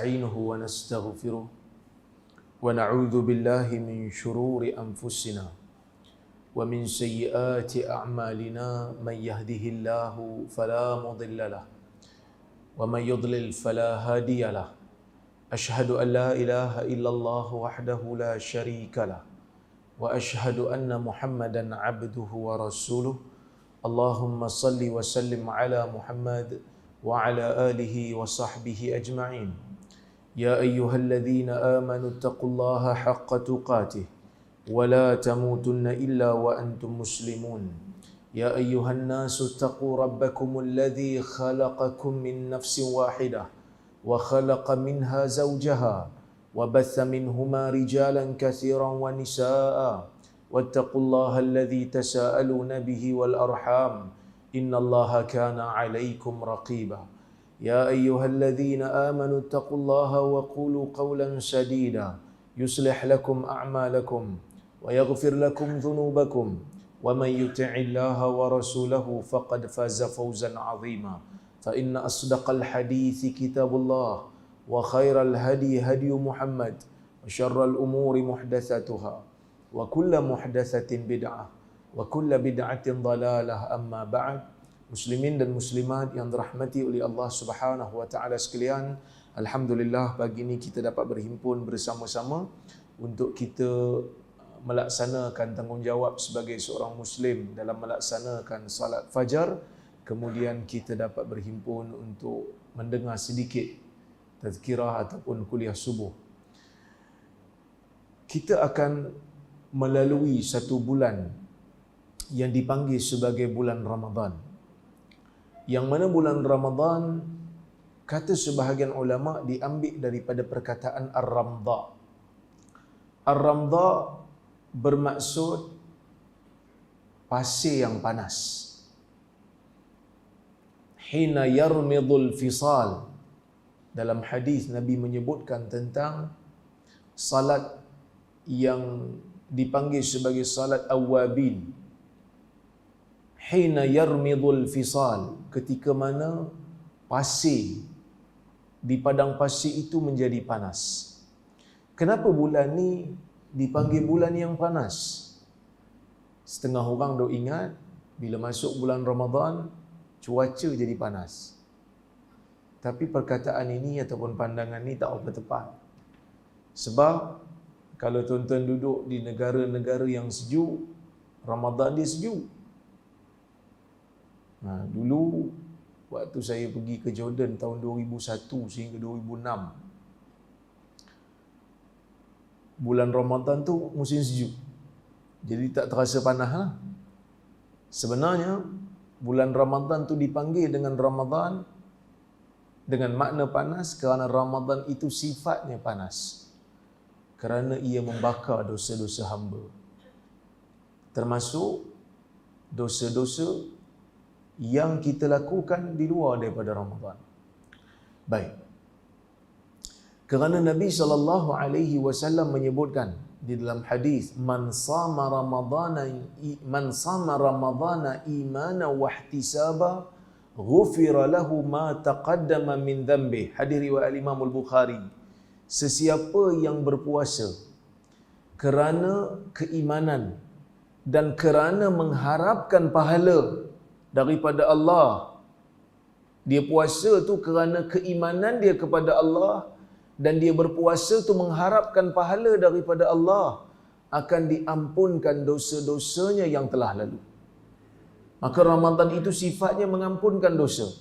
ونستعينه ونستغفره ونعوذ بالله من شرور أنفسنا ومن سيئات أعمالنا من يهده الله فلا مضل له ومن يضلل فلا هادي له أشهد أن لا إله إلا الله وحده لا شريك له وأشهد أن محمدا عبده ورسوله اللهم صل وسلم على محمد وعلى آله وصحبه أجمعين يا أيها الذين آمنوا اتقوا الله حق تقاته ولا تموتن إلا وأنتم مسلمون يا أيها الناس اتقوا ربكم الذي خلقكم من نفس واحدة وخلق منها زوجها وبث منهما رجالا كثيرا ونساء واتقوا الله الذي تساءلون به والأرحام إن الله كان عليكم رقيبا يا أيها الذين آمنوا اتقوا الله وقولوا قولا سديدا يصلح لكم أعمالكم ويغفر لكم ذنوبكم ومن يطع الله ورسوله فقد فاز فوزا عظيما فإن أصدق الحديث كتاب الله وخير الهدي هدي محمد وشر الأمور محدثاتها وكل محدثة بدعة وكل بدعة ضلالة أما بعد. Muslimin dan muslimat yang dirahmati oleh Allah Subhanahu wa taala sekalian, alhamdulillah pagi ini kita dapat berhimpun bersama-sama untuk kita melaksanakan tanggungjawab sebagai seorang muslim dalam melaksanakan salat fajar. Kemudian kita dapat berhimpun untuk mendengar sedikit tazkirah ataupun kuliah subuh. Kita akan melalui satu bulan yang dipanggil sebagai bulan Ramadan. Yang mana bulan Ramadan, kata sebahagian ulama, diambil daripada perkataan Ar-Ramda. Ar-Ramda bermaksud pasir yang panas. Hina yarmidul fisal. Dalam hadis Nabi menyebutkan tentang salat yang dipanggil sebagai salat awabin. Hina yarmidul fisal, ketika mana pasir di padang pasir itu menjadi panas. Kenapa bulan ni dipanggil bulan yang panas? Setengah orang dok ingat bila masuk bulan Ramadan cuaca jadi panas. Tapi perkataan ini ataupun pandangan ini tak apa tepat. Sebab kalau tuan-tuan duduk di negara-negara yang sejuk, Ramadan dia sejuk. Dulu waktu saya pergi ke Jordan tahun 2001 sehingga 2006, bulan Ramadan tu musim sejuk. Jadi tak terasa panas lah. Sebenarnya bulan Ramadan tu dipanggil dengan Ramadan dengan makna panas kerana Ramadan itu sifatnya panas. Kerana ia membakar dosa-dosa hamba. Termasuk dosa-dosa yang kita lakukan di luar daripada Ramadan. Baik. Kerana Nabi SAW menyebutkan di dalam hadis, man sama ramadana imana wa ihtisaba ghufira lahu ma taqaddama min dhanbi. Hadis riwayat Imam Al-Bukhari. Sesiapa yang berpuasa kerana keimanan dan kerana mengharapkan pahala daripada Allah, dia puasa tu kerana keimanan dia kepada Allah dan dia berpuasa tu mengharapkan pahala daripada Allah, akan diampunkan dosa-dosanya yang telah lalu. Maka Ramadan itu sifatnya mengampunkan dosa.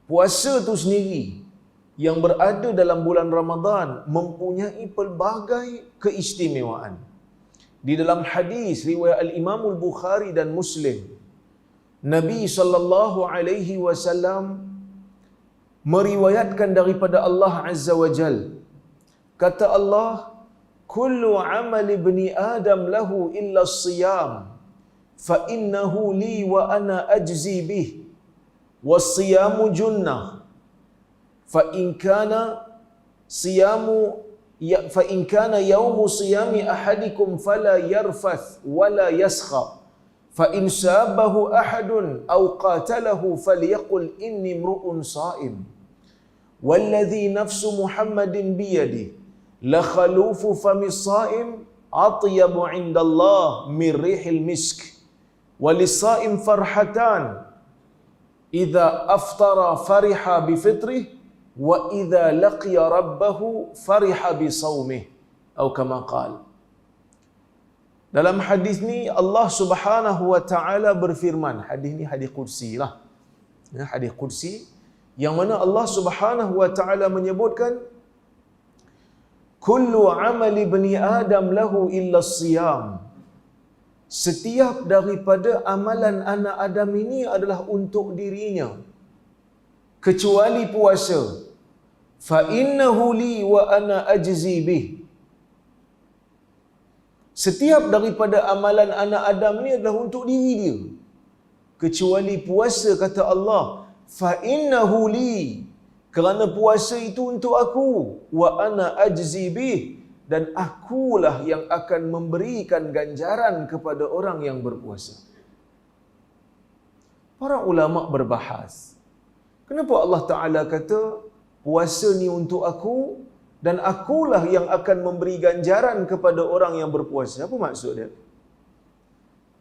Puasa tu sendiri yang berada dalam bulan Ramadan mempunyai pelbagai keistimewaan. Di dalam hadis riwayat Al-Imam Al-Bukhari dan Muslim, Nabi SAW meriwayatkan daripada Allah Azza wa Jal. Kata Allah, kullu amal ibni Adam lahu illa as-siyam, fa innahu li wa ana ajzi bih, was-siyamu junnah, fa in kana yawmu siyami ahadikum fala yarfath wala yaskhab, fa in sabahu ahadun aw qatalahu falyaqul inni mru'un sha'im. Walladhi nafsu Muhammadin biyadi la khalufu famis saim atyabu indallah min rihil misk walisaim farhatan idza aftara fariha bifitrih wa idza laqiya rabbahu fariha bisawmih atau kama qala. Dalam hadis ni Allah Subhanahu wa taala berfirman, hadis ni hadis qudsi lah. Ya, hadis qudsi yang mana Allah Subhanahu wa taala menyebutkan kullu amali bani adam lahu illa siyam. Setiap daripada amalan anak Adam ini adalah untuk dirinya kecuali puasa. Fa innahu li wa ana ajzi bih. Setiap daripada amalan anak Adam ni adalah untuk diri dia kecuali puasa, kata Allah. Fa innahu li, kerana puasa itu untuk aku, wa ana ajzi bih, dan akulah yang akan memberikan ganjaran kepada orang yang berpuasa. Para ulama berbahas, kenapa Allah Ta'ala kata puasa ni untuk aku dan akulah yang akan memberi ganjaran kepada orang yang berpuasa? Apa maksud dia?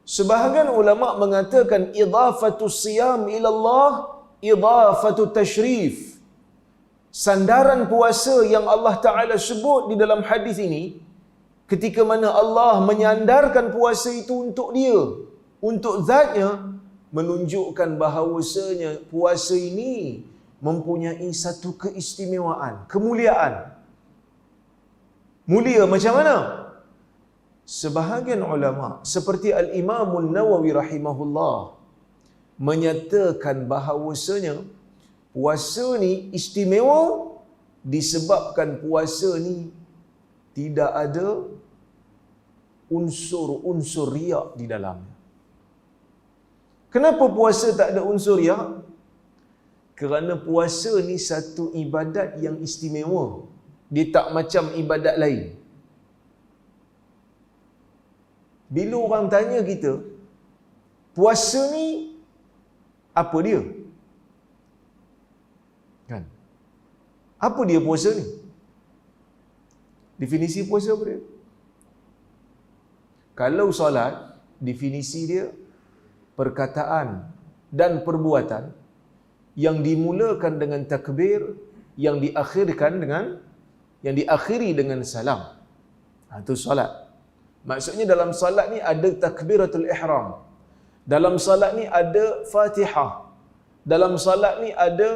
Sebahagian ulama mengatakan idafatu siyam ila Allah idafatu tashrif. Sandaran puasa yang Allah Ta'ala sebut di dalam hadis ini, ketika mana Allah menyandarkan puasa itu untuk dia, untuk zatnya, menunjukkan bahawasanya puasa ini mempunyai satu keistimewaan, kemuliaan. Mulia macam mana? Sebahagian ulama seperti Al-Imam Nawawi rahimahullah menyatakan bahawasanya puasa ni istimewa disebabkan puasa ni tidak ada unsur-unsur riak di dalamnya. Kenapa puasa tak ada unsur riak? Kerana puasa ni satu ibadat yang istimewa. Dia tak macam ibadat lain. Bila orang tanya kita, puasa ni apa dia? Kan? Apa dia puasa ni? Definisi puasa apa dia? Kalau solat, definisi dia perkataan dan perbuatan yang dimulakan dengan takbir, yang diakhiri dengan salam. Itu solat. Maksudnya dalam solat ni ada takbiratul ihram. Dalam solat ni ada Fatihah. Dalam solat ni ada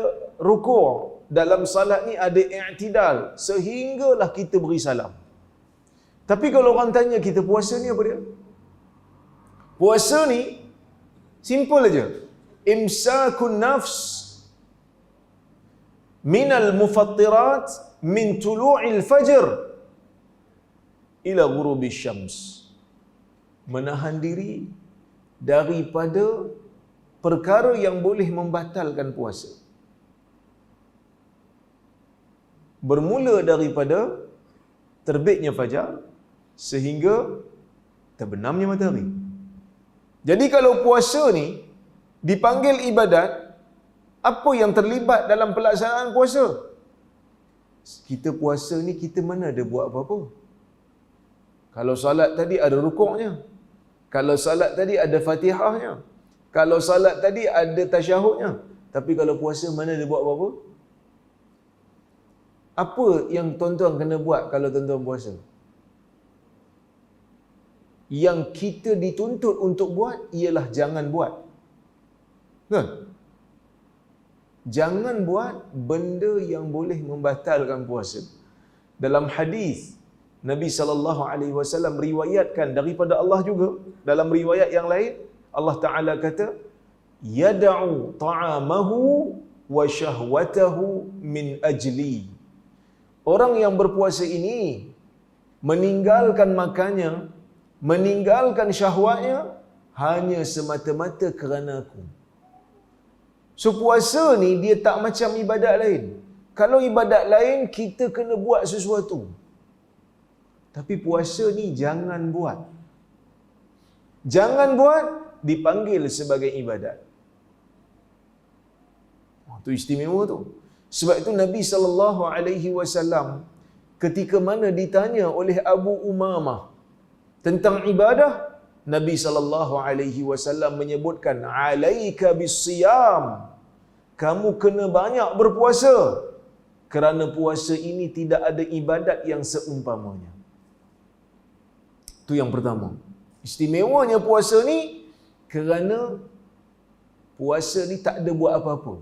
rukuk. Dalam solat ni ada i'tidal, sehinggalah kita beri salam. Tapi kalau orang tanya kita puasa ni apa dia? Puasa ni simple aja. Imsakun nafs minal mufattirat min tulu'il fajr ila ghurubish syams. Menahan diri daripada perkara yang boleh membatalkan puasa. Bermula daripada terbitnya fajar sehingga terbenamnya matahari. Jadi kalau puasa ni dipanggil ibadat, apa yang terlibat dalam pelaksanaan puasa? Kita puasa ni kita mana ada buat apa-apa. Kalau salat tadi ada rukuknya. Kalau salat tadi ada Fatihahnya. Kalau salat tadi ada tasyahudnya. Tapi kalau puasa mana ada buat apa-apa? Apa yang tuan-tuan kena buat kalau tuan-tuan puasa? Yang kita dituntut untuk buat ialah jangan buat. Kan? Jangan buat benda yang boleh membatalkan puasa. Dalam hadis Nabi SAW riwayatkan daripada Allah juga, dalam riwayat yang lain Allah Ta'ala kata yada'u ta'amahu wa syahwatahu min ajli. Orang yang berpuasa ini meninggalkan makannya, meninggalkan syahwatnya hanya semata-mata kerana aku. So puasa ni dia tak macam ibadat lain. Kalau ibadat lain kita kena buat sesuatu. Tapi puasa ni jangan buat. Jangan buat dipanggil sebagai ibadat. Itu istimewa tu. Sebab itu Nabi SAW ketika mana ditanya oleh Abu Umamah tentang ibadah, Nabi SAW menyebutkan, alaika bisiyam, kamu kena banyak berpuasa, kerana puasa ini tidak ada ibadat yang seumpamanya. Itu yang pertama. Istimewanya puasa ni kerana puasa ni tak ada buat apa-apa.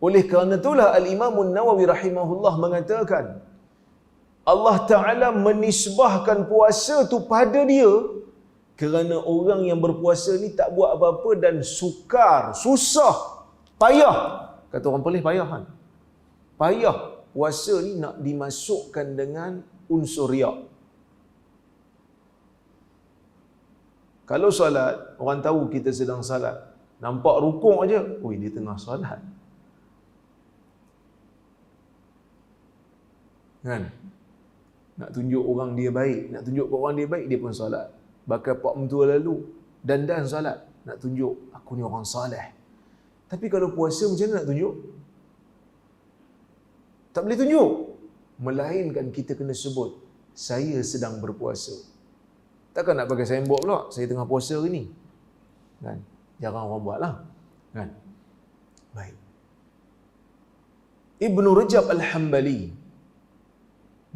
Oleh kerana itulah Al-Imam An-Nawawi rahimahullah mengatakan, Allah Ta'ala menisbahkan puasa tu pada dia kerana orang yang berpuasa ni tak buat apa-apa dan sukar, susah, payah. Kata orang Perlis, payah kan? Payah. Puasa ni nak dimasukkan dengan unsur riak. Kalau solat, orang tahu kita sedang salat, nampak rukuk aja, oi dia tengah solat. Kan? Nak tunjuk orang dia baik, nak tunjuk orang dia baik, dia pun solat. Bakal pak mentua lalu dandan solat, nak tunjuk aku ni orang soleh. Tapi kalau puasa macam mana nak tunjuk? Tak boleh tunjuk. Melainkan kita kena sebut, saya sedang berpuasa. Takkan nak pakai signboard pula, saya tengah puasa hari ni. Kan? Jarang orang buat lah. Kan? Baik. Ibnu Rajab Al-Hambali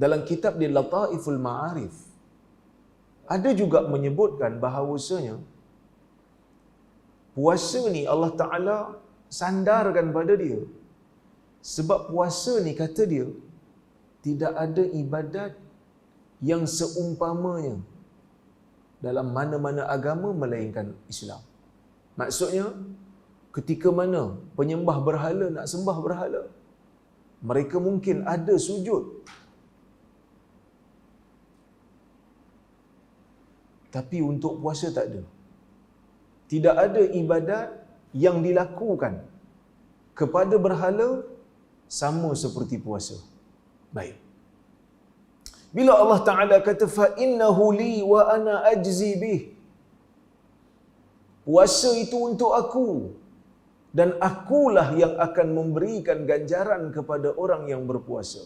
dalam kitab dia Lataiful Ma'arif ada juga menyebutkan bahawasanya puasa ni Allah Ta'ala sandarkan pada dia sebab puasa ni kata dia tidak ada ibadat yang seumpamanya dalam mana-mana agama melainkan Islam. Maksudnya ketika mana penyembah berhala nak sembah berhala, mereka mungkin ada sujud, tapi untuk puasa tak ada. Tidak ada ibadat yang dilakukan kepada berhala sama seperti puasa. Baik. Bila Allah Ta'ala kata, فَإِنَّهُ لِي وَأَنَا أَجْزِي بِهِ, puasa itu untuk aku, dan akulah yang akan memberikan ganjaran kepada orang yang berpuasa.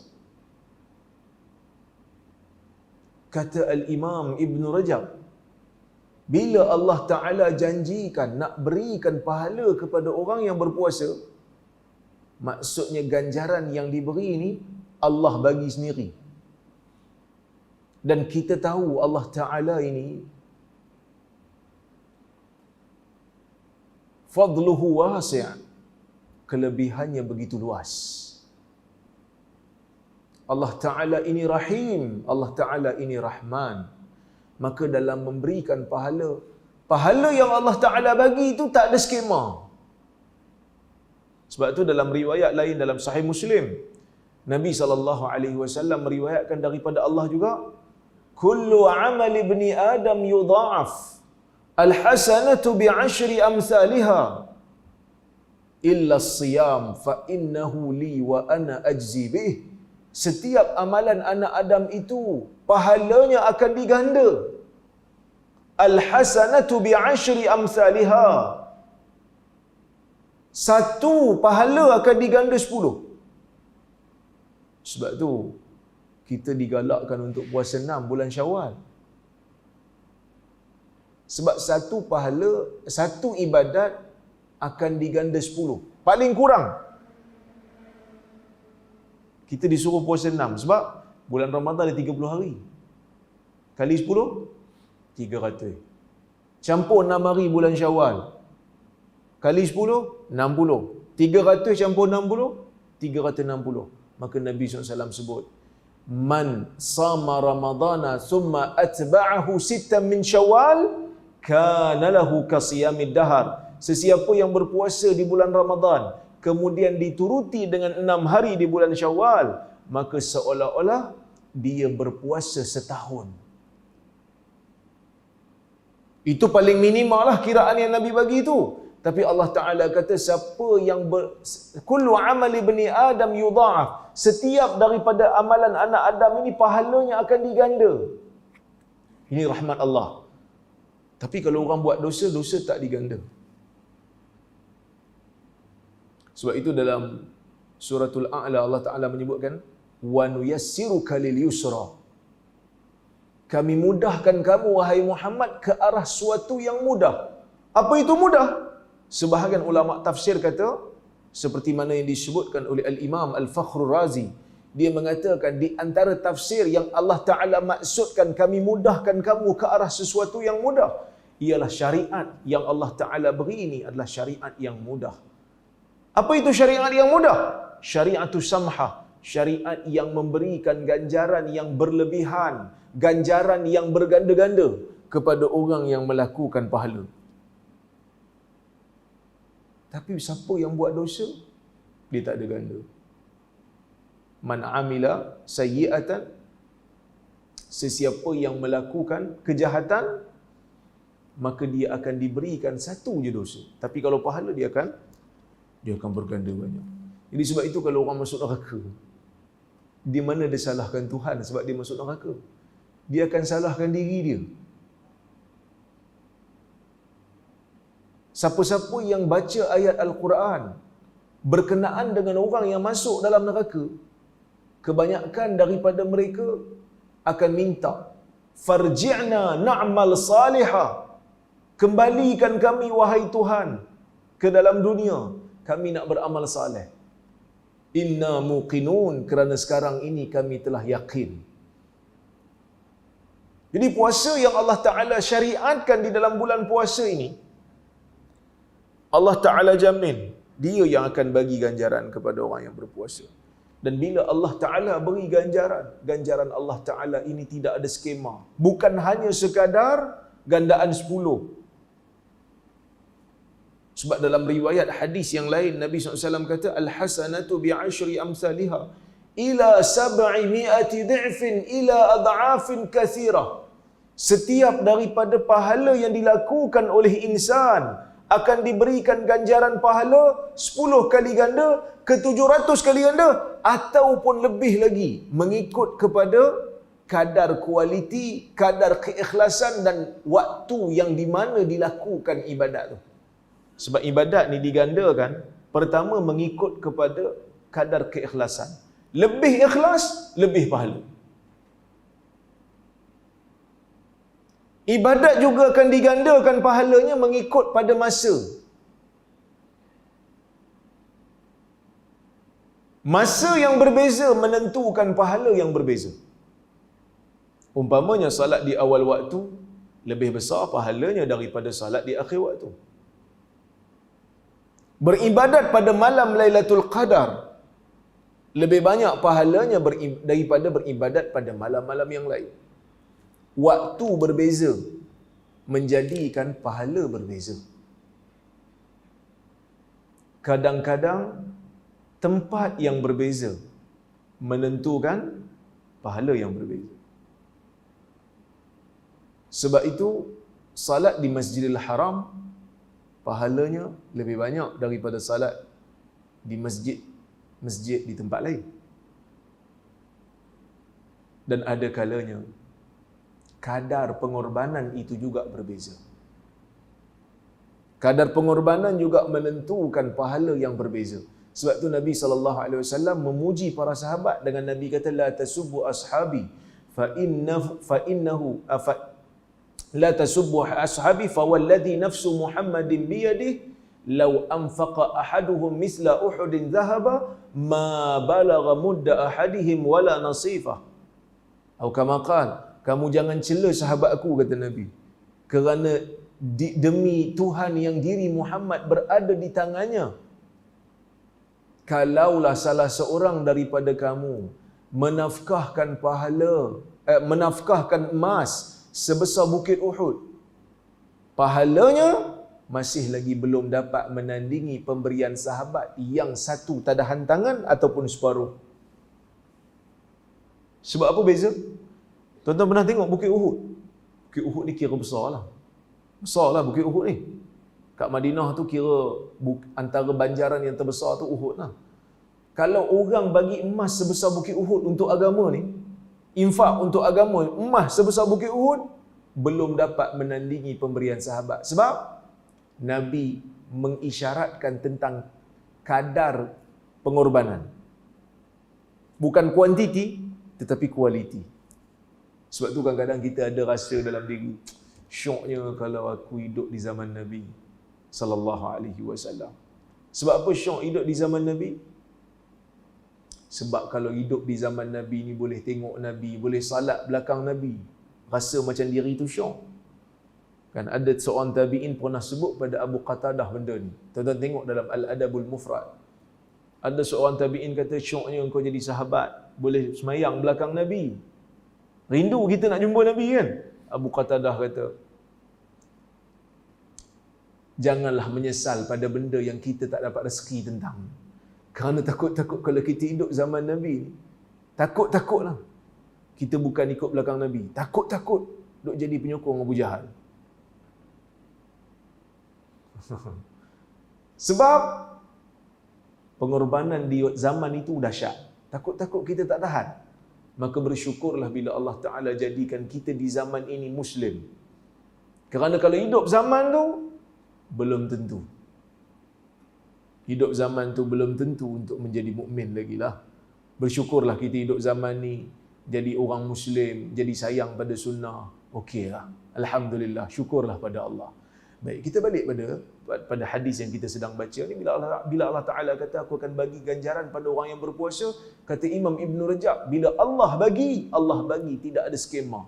Kata Al-Imam Ibn Rajab, bila Allah Ta'ala janjikan nak berikan pahala kepada orang yang berpuasa, maksudnya ganjaran yang diberi ini Allah bagi sendiri. Dan kita tahu Allah Ta'ala ini fadluhu wasi', kelebihannya begitu luas. Allah Ta'ala ini Rahim, Allah Ta'ala ini Rahman. Maka dalam memberikan pahala, pahala yang Allah Ta'ala bagi itu tak ada skema. Sebab itu dalam riwayat lain dalam Sahih Muslim, Nabi SAW meriwayatkan daripada Allah juga, kullu amal ibni Adam yudha'af, al-hasanatu bi'ashri amthaliha, illa as-siyam fa innahu li wa ana ajzi bih. Setiap amalan anak Adam itu pahalanya akan diganda. Al-hasanatu bi'ashri amthaliha. Satu pahala akan diganda 10. Sebab tu kita digalakkan untuk puasa 6 bulan Syawal. Sebab satu pahala, satu ibadat akan diganda 10. Paling kurang kita disuruh puasa 6 sebab bulan Ramadan ada 30 hari. Kali 10 300. Campur 6 hari bulan Syawal. Kali 10 60. 300 campur 60 360. Maka Nabi SAW sebut, man sama Ramadana thumma atba'ahu sittan min Syawal kana lahu kasiyamid dahar. Sesiapa yang berpuasa di bulan Ramadan kemudian dituruti dengan 6 hari di bulan Syawal, maka seolah-olah dia berpuasa setahun. Itu paling minimal lah kiraan yang Nabi bagi itu. Tapi Allah Ta'ala kata, siapa yang kullu amal ibni Adam yudha'af, setiap daripada amalan anak Adam ini pahalanya akan diganda. Ini rahmat Allah. Tapi kalau orang buat dosa, dosa tak diganda. Sebab itu dalam suratul A'la Allah Ta'ala menyebutkan wa nuyassiruka lil yusra. Kami mudahkan kamu wahai Muhammad ke arah suatu yang mudah. Apa itu mudah? Sebahagian ulama tafsir kata seperti mana yang disebutkan oleh Al-Imam Al-Fakhrur Razi, dia mengatakan di antara tafsir yang Allah Ta'ala maksudkan kami mudahkan kamu ke arah sesuatu yang mudah ialah syariat yang Allah Ta'ala beri ini adalah syariat yang mudah. Apa itu syariat yang mudah? Syariatus samhah, syariat yang memberikan ganjaran yang berlebihan, ganjaran yang berganda-ganda kepada orang yang melakukan pahala. Tapi siapa yang buat dosa, dia tak ada ganda. Man amila sayyi'atan, sesiapa yang melakukan kejahatan, maka dia akan diberikan satu je dosa. Tapi kalau pahala dia akan berganda banyak. Jadi sebab itu kalau orang masuk neraka, di mana dia salahkan Tuhan sebab dia masuk neraka? Dia akan salahkan diri dia. Siapa-siapa yang baca ayat Al-Quran berkenaan dengan orang yang masuk dalam neraka, kebanyakan daripada mereka akan minta, farji'na na'mal salihah, kembalikan kami wahai Tuhan ke dalam dunia, kami nak beramal saleh. Inna muqinun, kerana sekarang ini kami telah yakin. Jadi puasa yang Allah Ta'ala syariatkan di dalam bulan puasa ini, Allah Ta'ala jamin dia yang akan bagi ganjaran kepada orang yang berpuasa. Dan bila Allah Ta'ala beri ganjaran Allah Ta'ala ini tidak ada skema. Bukan hanya sekadar gandaan 10. Sebab dalam riwayat hadis yang lain, Nabi SAW kata, Al-hasanatu bi'ashri amsalihah ila 700 di'fin ila adha'afin kathirah. Setiap daripada pahala yang dilakukan oleh insan akan diberikan ganjaran pahala 10 kali ganda ke 700 kali ganda ataupun lebih lagi, mengikut kepada kadar kualiti, kadar keikhlasan dan waktu yang di mana dilakukan ibadat tu. Sebab ibadat ni digandakan, pertama mengikut kepada kadar keikhlasan. Lebih ikhlas, lebih pahala. Ibadat juga akan digandakan pahalanya mengikut pada masa. Masa yang berbeza menentukan pahala yang berbeza. Umpamanya salat di awal waktu lebih besar pahalanya daripada salat di akhir waktu. Beribadat pada malam Lailatul Qadar lebih banyak pahalanya daripada beribadat pada malam-malam yang lain. Waktu berbeza menjadikan pahala berbeza. Kadang-kadang tempat yang berbeza menentukan pahala yang berbeza. Sebab itu salat di Masjidil Haram pahalanya lebih banyak daripada salat di masjid di tempat lain. Dan ada kalanya kadar pengorbanan itu juga berbeza. Kadar pengorbanan juga menentukan pahala yang berbeza. Sebab tu Nabi SAW memuji para sahabat dengan Nabi kata, la tasubbu ashabi fa innahu la tasubbu ashabi fa walladhi nafsu Muhammadin biyadihi law anfaqa ahaduhum misla Uhudin dhahaba ma balagha mudda ahadihim wala nasifah. Atau kama qala, kamu jangan cela sahabat aku, kata Nabi, kerana demi Tuhan yang diri Muhammad berada di tangannya, kalaulah salah seorang daripada kamu menafkahkan emas sebesar bukit Uhud, pahalanya masih lagi belum dapat menandingi pemberian sahabat yang satu tadahan tangan ataupun separuh. Sebab apa beza? Tuan-tuan pernah tengok Bukit Uhud? Bukit Uhud ni kira besar lah. Besar lah Bukit Uhud ni. Kat Madinah tu kira antara banjaran yang terbesar tu Uhud lah. Kalau orang bagi emas sebesar Bukit Uhud untuk agama ni, infak untuk agama, emas sebesar Bukit Uhud, belum dapat menandingi pemberian sahabat. Sebab Nabi mengisyaratkan tentang kadar pengorbanan. Bukan kuantiti, tetapi kualiti. Sebab tu kadang-kadang kita ada rasa dalam diri, syoknya kalau aku hidup di zaman Nabi sallallahu alaihi wasallam. Sebab apa syok hidup di zaman Nabi? Sebab kalau hidup di zaman Nabi ni boleh tengok Nabi, boleh salat belakang Nabi, rasa macam diri tu syok. Kan ada seorang tabi'in pernah sebut pada Abu Qatadah benda ni. Tuan-tuan tengok dalam Al-Adabul Mufrad. Ada seorang tabi'in kata, syoknya engkau jadi sahabat, boleh semayang belakang Nabi. Rindu kita nak jumpa Nabi kan? Abu Qatadah kata, janganlah menyesal pada benda yang kita tak dapat rezeki tentang. Kerana takut-takut kalau kita hidup zaman Nabi ni, takut-takutlah kita bukan ikut belakang Nabi. Takut-takut duk jadi penyokong Abu Jahal. Sebab pengorbanan di zaman itu dahsyat. Takut-takut kita tak tahan. Maka bersyukurlah bila Allah Ta'ala jadikan kita di zaman ini Muslim. Kerana kalau hidup zaman tu, belum tentu. Hidup zaman tu belum tentu untuk menjadi mukmin lagi lah. Bersyukurlah kita hidup zaman ni, jadi orang Muslim, jadi sayang pada sunnah. Okey lah. Alhamdulillah. Syukurlah pada Allah. Baik, kita balik pada hadis yang kita sedang baca ni. Bila Allah Ta'ala kata, aku akan bagi ganjaran pada orang yang berpuasa, kata Imam Ibn Rajab, bila Allah bagi tidak ada skema.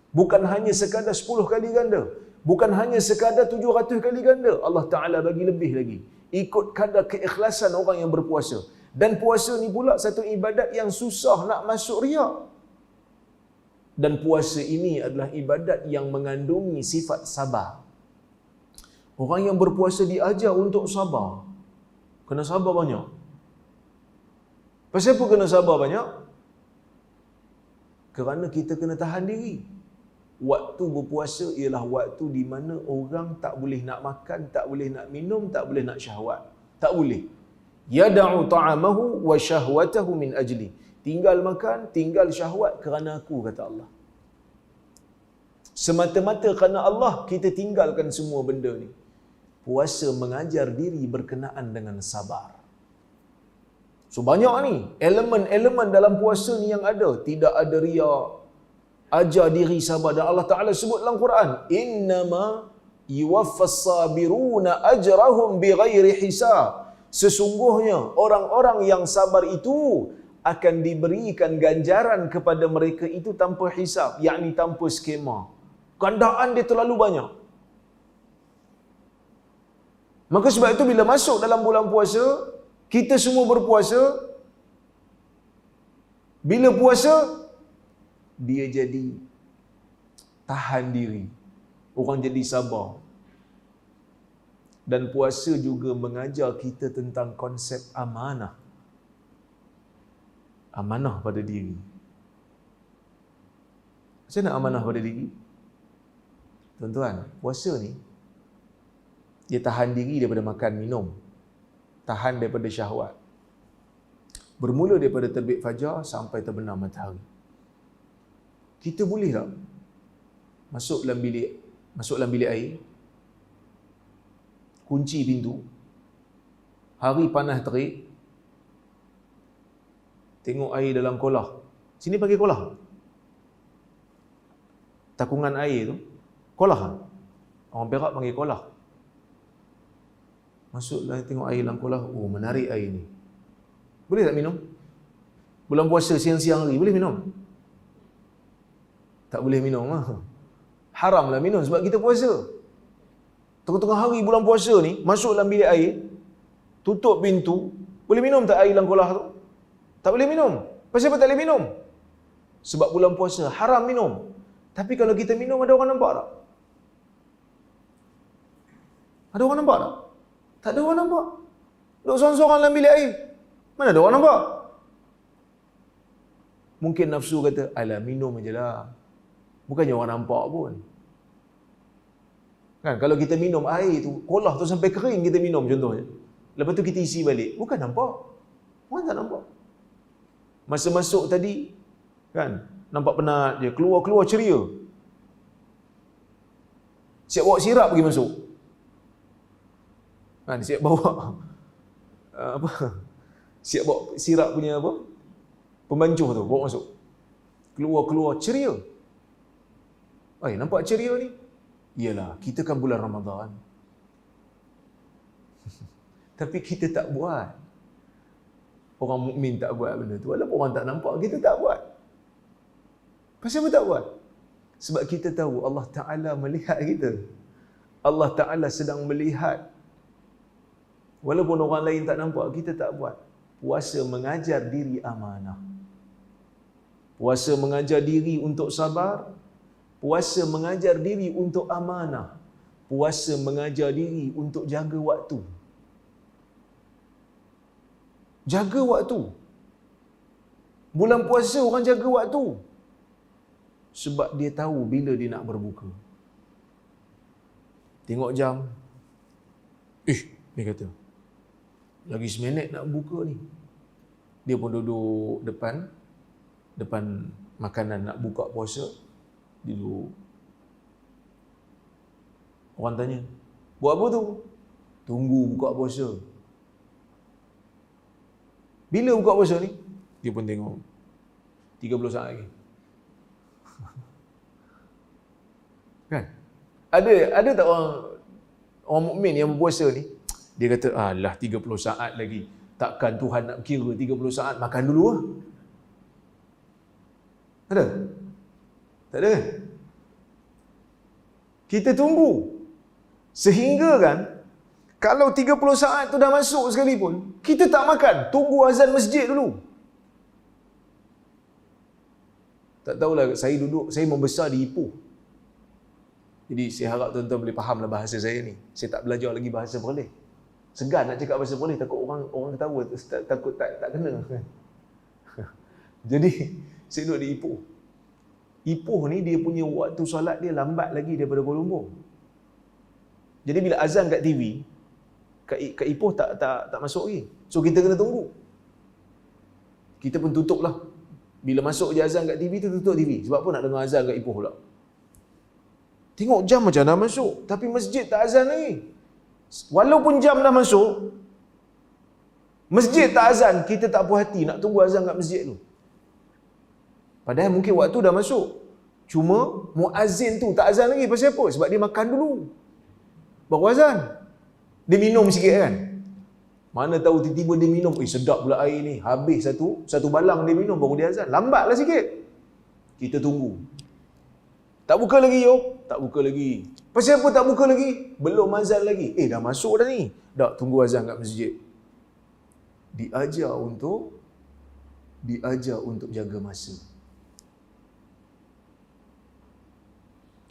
Bukan hanya sekadar 10 kali ganda, bukan hanya sekadar 700 kali ganda. Allah Ta'ala bagi lebih lagi, ikut kadar keikhlasan orang yang berpuasa. Dan puasa ni pula satu ibadat yang susah nak masuk riak. Dan puasa ini adalah ibadat yang mengandungi sifat sabar. Orang yang berpuasa diajar untuk sabar. Kena sabar banyak. Pasal apa kena sabar banyak? Kerana kita kena tahan diri. Waktu berpuasa ialah waktu di mana orang tak boleh nak makan, tak boleh nak minum, tak boleh nak syahwat. Tak boleh. Yada'u ta'amahu wa syahwatahu min ajli. Tinggal makan, tinggal syahwat kerana aku, kata Allah. Semata-mata kerana Allah, kita tinggalkan semua benda ni. Puasa mengajar diri berkenaan dengan sabar. So banyak ni elemen-elemen dalam puasa ni yang ada. Tidak ada riak. Ajar diri sabar. Dan Allah Ta'ala sebut dalam Quran, innama yuwaffas sabiruna ajrahum bighairi hisab. Sesungguhnya orang-orang yang sabar itu akan diberikan ganjaran kepada mereka itu tanpa hisab, yakni tanpa skema. Gandaan dia terlalu banyak. Maka sebab itu bila masuk dalam bulan puasa, kita semua berpuasa. Bila puasa, dia jadi tahan diri. Orang jadi sabar. Dan puasa juga mengajar kita tentang konsep amanah. Amanah pada diri. Macam mana amanah pada diri? Tuan-tuan, puasa ni, dia tahan diri daripada makan minum, tahan daripada syahwat. Bermula daripada terbit fajar sampai terbenam matahari. Kita boleh tak masuk dalam bilik air, kunci pintu, hari panas terik, tengok air dalam kolah. Sini pakai kolah. Takungan air tu, kolah. Orang Perak panggil kolah. Masuklah tengok air dalam kolah. Oh, menarik air ni. Boleh tak minum? Bulan puasa siang-siang hari boleh minum? Tak boleh minum lah. Haramlah minum sebab kita puasa. Tengah-tengah hari bulan puasa ni, masuk dalam bilik air, tutup pintu, boleh minum tak air dalam kolah tu? Tak boleh minum. Pasal apa tak boleh minum? Sebab bulan puasa haram minum. Tapi kalau kita minum, ada orang nampak tak? Ada orang nampak tak? Tak ada orang nampak. Duduk seorang-seorang dalam bilik air. Mana ada orang nampak? Mungkin nafsu kata, alah minum je lah. Bukannya orang nampak pun. Kan, kalau kita minum air tu, kolah tu sampai kering kita minum contohnya. Lepas tu kita isi balik. Bukan nampak. Orang tak nampak. Masa masuk tadi, kan, nampak penat je. Keluar-keluar ceria. Siap bawa sirap pergi masuk. Kan, siap bawa apa, siap bawa sirap punya apa, pembancuh tu, bawa masuk. Keluar ceria. Nampak ceria ni? Iyalah, kita kan bulan Ramadan. Tapi kita tak buat. Orang mukmin tak buat benda tu. Walaupun orang tak nampak, kita tak buat. Pasal apa tak buat? Sebab kita tahu Allah Ta'ala melihat kita. Allah Ta'ala sedang melihat. Walaupun orang lain tak nampak, kita tak buat. Puasa mengajar diri amanah. Puasa mengajar diri untuk sabar. Puasa mengajar diri untuk amanah. Puasa mengajar diri untuk jaga waktu. Jaga waktu. Bulan puasa orang jaga waktu. Sebab dia tahu bila dia nak berbuka. Tengok jam. Dia kata, lagi seminit nak buka ni. Dia pun duduk depan makanan nak buka puasa. Dia duduk. Orang tanya, buat apa tu? Tunggu buka puasa. Bila buka puasa ni? Dia pun tengok 30 saat lagi. Kan? Ada tak orang mukmin yang berpuasa ni? Dia kata, alah 30 saat lagi. Takkan Tuhan nak kira 30 saat, makan dulu lah. Ada? Tak ada kan? Kita tunggu. Sehingga kan, kalau 30 saat tu dah masuk sekalipun, kita tak makan. Tunggu azan masjid dulu. Tak tahulah, saya membesar di Ipoh. Jadi saya harap tuan-tuan boleh fahamlah bahasa saya ni. Saya tak belajar lagi bahasa Perlis. Segan nak cakap bahasa Perlis, takut orang ketawa, takut tak kena. Jadi saya duduk di Ipoh. Ipoh ni dia punya waktu solat dia lambat lagi daripada Kuala Lumpur. Jadi bila azan kat TV, kat Ipoh tak masuk lagi. So kita kena tunggu. Kita pun tutup lah. Bila masuk je azan kat TV tu, tutup TV. Sebab apa nak dengar azan kat Ipoh pula? Tengok jam macam dah masuk, tapi masjid tak azan lagi. Walaupun jam dah masuk, masjid tak azan, kita tak puas hati nak tunggu azan kat masjid tu. Padahal mungkin waktu dah masuk. Cuma muazzin tu tak azan lagi. Pasal apa? Sebab dia makan dulu, baru azan. Dia minum sikit kan. Mana tahu tiba-tiba dia minum, sedap pula air ni. Habis satu balang dia minum, baru dia azan. Lambatlah sikit. Kita tunggu. Tak buka lagi, yo. Tak buka lagi. Pasal apa tak buka lagi? Belum azan lagi. Dah masuk dah ni. Tak, tunggu azan kat masjid. Diajar untuk jaga masa.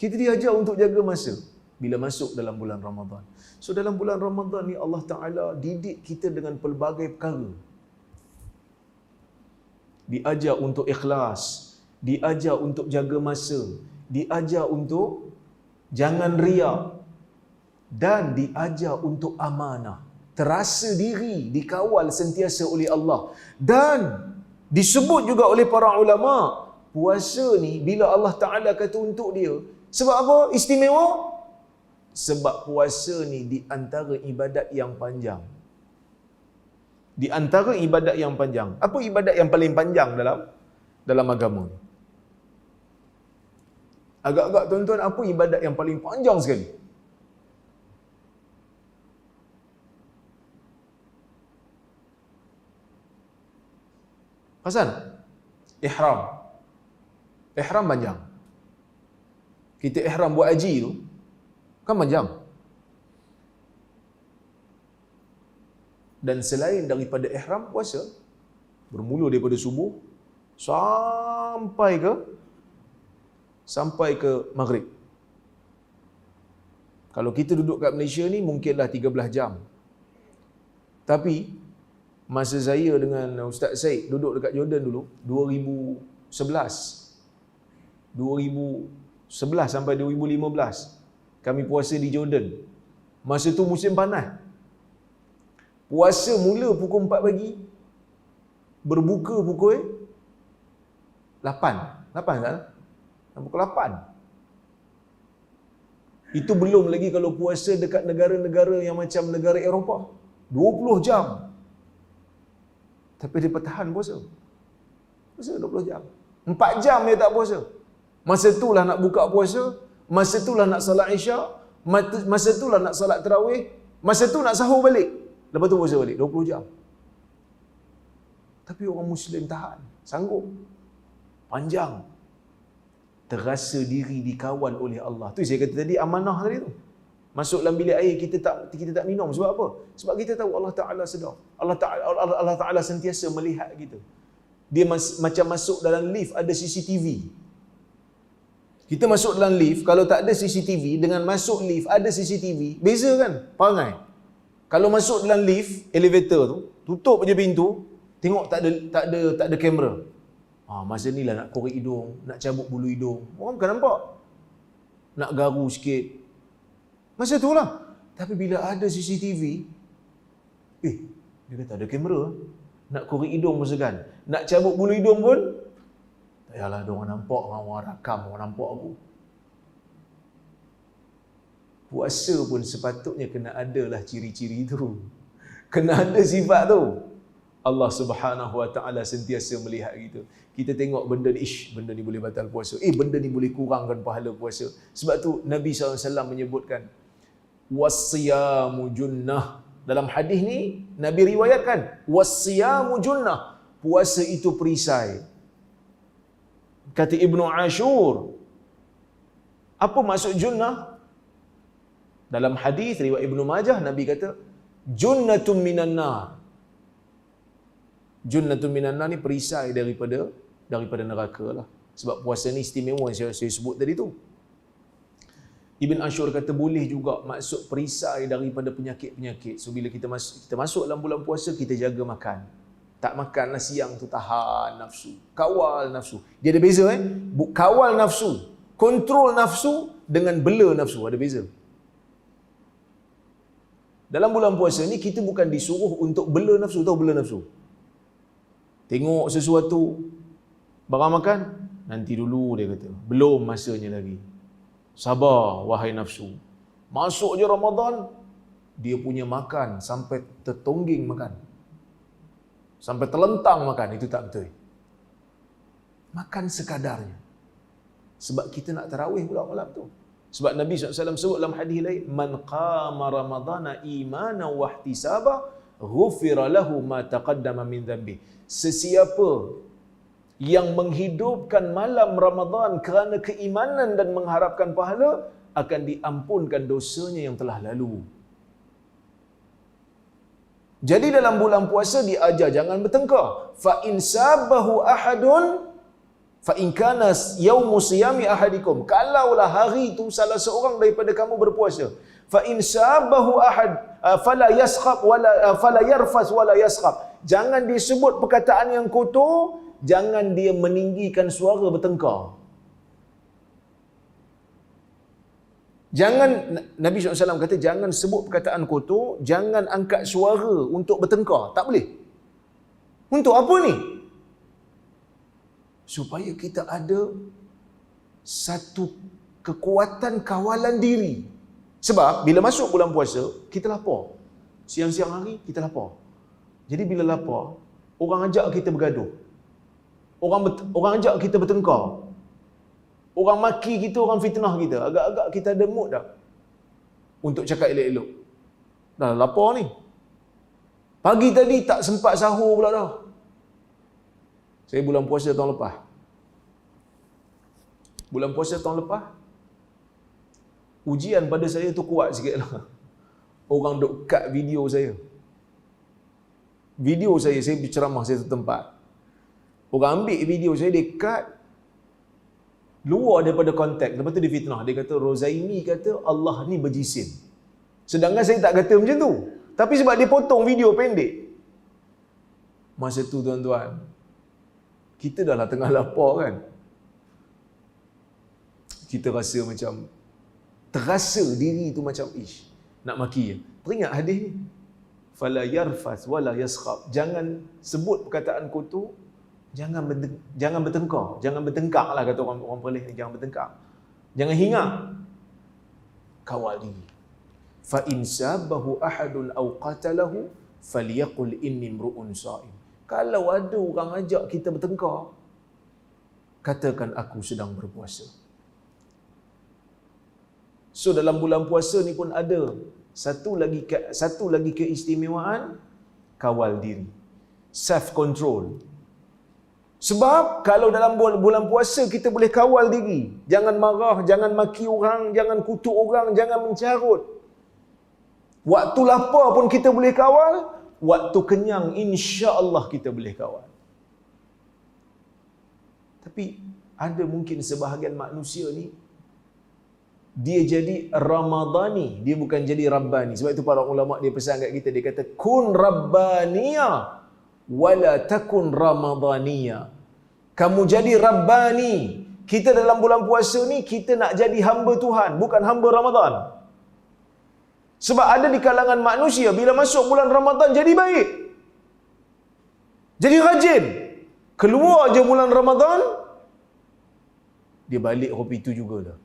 Kita diajar untuk jaga masa bila masuk dalam bulan Ramadan. So dalam bulan Ramadan ni Allah Ta'ala didik kita dengan pelbagai perkara. Diajar untuk ikhlas, diajar untuk jaga masa, diajar untuk jangan riak, dan diajar untuk amanah. Terasa diri dikawal sentiasa oleh Allah. Dan disebut juga oleh para ulama, puasa ni bila Allah Ta'ala kata untuk dia, sebab apa istimewa? Sebab puasa ni di antara ibadat yang panjang. Di antara ibadat yang panjang. Apa ibadat yang paling panjang dalam agama ni? Agak-agak tuan-tuan, apa ibadat yang paling panjang sekali? Hasan? Ihram. Ihram panjang. Kita ihram buat haji tu kan panjang. Dan selain daripada ihram, puasa bermula daripada subuh sampai ke maghrib. Kalau kita duduk kat Malaysia ni mungkinlah 13 jam. Tapi masa saya dengan Ustaz Said duduk dekat Jordan dulu, 2011 sampai 2015, kami puasa di Jordan. Masa tu musim panas. Puasa mula pukul 4 pagi, berbuka pukul 8 kan? Pukul 8. Itu belum lagi kalau puasa dekat negara-negara yang macam negara Eropah. 20 jam. Tapi dia pertahan puasa. Puasa 20 jam. 4 jam dia tak puasa. Masa itulah nak buka puasa, masa itulah nak salat Isyak, masa itulah nak salat tarawih, masa tu nak sahur balik. Lepas tu puasa balik 20 jam. Tapi orang Muslim tahan, sanggup. Panjang. Terasa diri dikawal oleh Allah. Tu saya kata tadi, amanah tadi tu. Masuk dalam bilik air kita tak minum sebab apa? Sebab kita tahu Allah Taala sedar. Allah Taala sentiasa melihat kita. Dia macam masuk dalam lift ada CCTV. Kita masuk dalam lift, kalau tak ada CCTV dengan masuk lift ada CCTV, beza kan? Perangai. Kalau masuk dalam lift, elevator tu, tutup je pintu, tengok tak ada kamera. Masa ni lah nak korek hidung, nak cabut bulu hidung. Orang bukan nampak. Nak garu sikit. Masa tu lah. Tapi bila ada CCTV, dia kata ada kamera. Nak korek hidung pun segan. Nak cabut bulu hidung pun, tak payahlah orang nampak, orang rakam, orang nampak aku. Puasa pun sepatutnya kena adalah ciri-ciri tu. Kena ada sifat tu. Allah Subhanahu Wa Taala sentiasa melihat kita. Kita tengok benda ni, benda ni boleh batal puasa. Benda ni boleh kurangkan pahala puasa. Sebab tu Nabi SAW menyebutkan wasiyamu junnah. Dalam hadis ni Nabi riwayatkan wasiyamu junnah. Puasa itu perisai. Kata Ibnu Ashur, apa maksud junnah? Dalam hadis riwayat Ibnu Majah, Nabi kata junnatun minan nar. Junnatun minan nar ni perisai daripada neraka lah. Sebab puasa ni istimewa yang saya sebut tadi tu. Ibn Ashur kata boleh juga maksud perisai daripada penyakit-penyakit. So bila kita masuk dalam bulan puasa, kita jaga makan. Tak makanlah siang tu, tahan nafsu. Kawal nafsu. Dia ada beza kawal nafsu, kontrol nafsu dengan bela nafsu. Ada beza. Dalam bulan puasa ni kita bukan disuruh untuk bela nafsu. Tahu bela nafsu? Tengok sesuatu, barang makan, nanti dulu dia kata. Belum masanya lagi. Sabar wahai nafsu. Masuk je Ramadan, dia punya makan sampai tertongging makan. Sampai terlentang makan. Itu tak betul. Makan sekadarnya. Sebab kita nak tarawih pula malam tu. Sebab Nabi SAW sebut dalam hadis lain, man qama ramadana imanan wa ihtisaba ghufira lahu ma taqaddama min dhanbi. Sesiapa yang menghidupkan malam Ramadan kerana keimanan dan mengharapkan pahala, akan diampunkan dosanya yang telah lalu. Jadi dalam bulan puasa diajar jangan bertengkar. Fa in sabahu ahadun fa in kana yaumu siyami ahadikum, kalaulah hari itu salah seorang daripada kamu berpuasa, fa in sabahu ahad fala yaskhab wala fala yarfas wala yaskhab, jangan disebut perkataan yang kotor, jangan dia meninggikan suara bertengkar. Jangan, Nabi SAW kata jangan sebut perkataan kotor, jangan angkat suara untuk bertengkar. Tak boleh. Untuk apa ni? Supaya kita ada satu kekuatan kawalan diri. Sebab bila masuk bulan puasa, kita lapar. Siang-siang hari, kita lapar. Jadi bila lapar, orang ajak kita bergaduh. Orang ajak kita bertengkar. Orang maki kita, orang fitnah kita. Agak-agak kita ada mood dah untuk cakap elok-elok. Dah lapar ni. Pagi tadi tak sempat sahur pula dah. Saya bulan puasa tahun lepas. Bulan puasa tahun lepas, ujian pada saya tu kuat sikit lah. Orang duk cut video saya. Video saya berceramah saya tempat. Orang ambil video saya, dia cut luar daripada konteks. Lepas tu dia fitnah. Dia kata Rozaimi kata Allah ni berjisim. Sedangkan saya tak kata macam tu. Tapi sebab dia potong video pendek. Masa tu tuan-tuan, kita dah lah tengah lapar kan. Kita rasa macam, terasa diri tu macam nak maki. Teringat hadis ni. Fala yarfas wala yaskhab. Jangan sebut perkataan kotor. Jangan bertengkar. Jangan bertengkar lah kata orang Perlis ni. Jangan bertengkar. Jangan hingar. Kawal diri. Fa in sabahu ahadun aw qatalahu falyaqul inni mru'un sha'im. Kalau ada orang ajak kita bertengkar, katakan aku sedang berpuasa. So dalam bulan puasa ni pun ada satu lagi keistimewaan, kawal diri, self control. Sebab kalau dalam bulan puasa kita boleh kawal diri, jangan marah, jangan maki orang, jangan kutuk orang, jangan mencarut. Waktu lapar pun kita boleh kawal, waktu kenyang insya-Allah kita boleh kawal. Tapi ada mungkin sebahagian manusia ni dia jadi Ramadhani, dia bukan jadi Rabbani. Sebab itu para ulama dia pesan kat kita, dia kata kun Rabbaniya wala takun Ramadhaniya. Kamu jadi Rabbani. Kita dalam bulan puasa ni kita nak jadi hamba Tuhan, bukan hamba Ramadan. Sebab ada di kalangan manusia bila masuk bulan Ramadan jadi baik, jadi rajin. Keluar je bulan Ramadan, dia balik kopi itu juga dah.